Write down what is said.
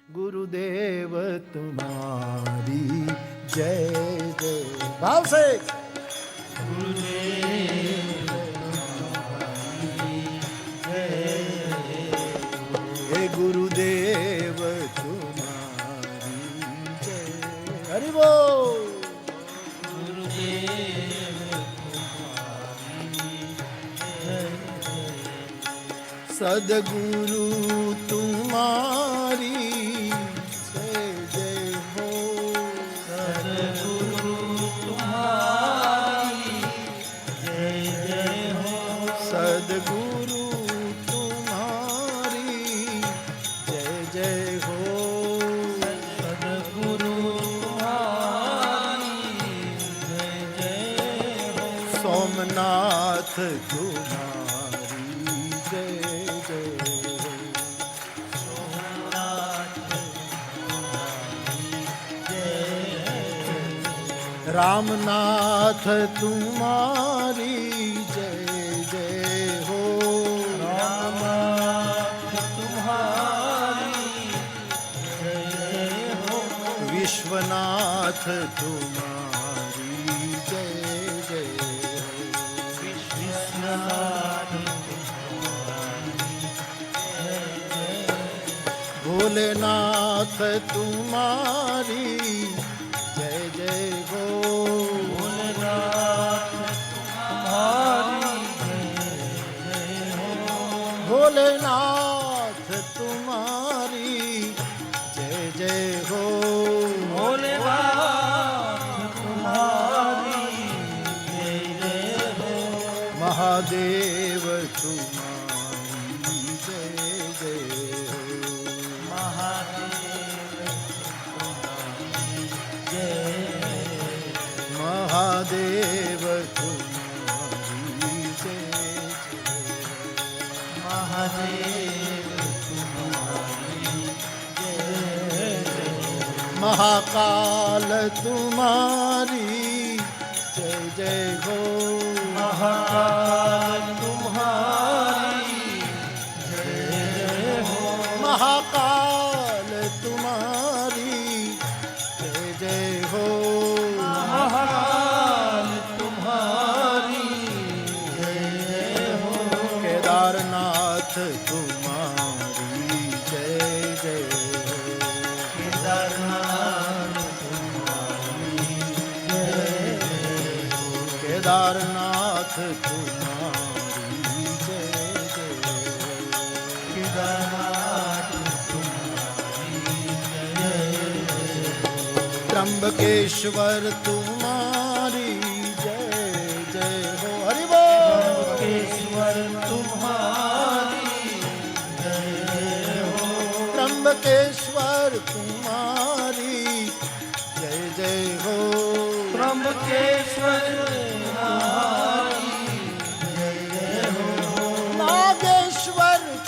गुरुदेव तुम्हारी जय जय। भाव से गुरुदेव तुम्हारी जय, हे गुरुदेव तुम्हारी जय। हरि बोल। सदगुरु तुम्हारी जय जय हो, सदगुरु तुम्हारी जय जय हो, सदगुरु तुम्हारी जय जय हो, सदगुरु तुम्हारी जय जय हो, सोमनाथ तुम्हारी जय जय हो, सोमनाथ तुम्हारी जय, रामनाथ तुम्हारी जय जय हो, रामनाथ तुम्हारी जय जय हो, विश्वनाथ तुम्हारी जय जय हो, विश्वनाथ भोलेनाथ तुम्हारी जय जय हो, भोलेनाथ तुम्हारी जय जय हो, भोलेनाथ तुम्हारी जय जय हो, भोलेनाथ तुम्हारी जय जय हो, महादेव तुम्हारी जय जय हो, महादेव तुम्हारी जय जय, महादेव तुम्हारी जय जय, महाकाल तुम्हारी जय जय हो, महाकाल तुम्हारी जय जय हो, महाकाल तुम्हारी जय जय हो, महाकाल तुम्हारी जय जय हो, केदारनाथ तुम्हारी जय जय हो, केदारनाथ तुम्हारी जय जय हो, केदारनाथ तुम्हारी जय जय हो, केदारनाथ तुम्हारी जय जय हो, त्र्यंबकेश्वर तुम्हारी जय जय हो। हरि बोल। त्र्यंबकेश्वर तुम्हारी जय जय हो, त्र्यंबकेश्वर तुम्हारी जय जय हो, त्र्यंबकेश्वर तुम्हारी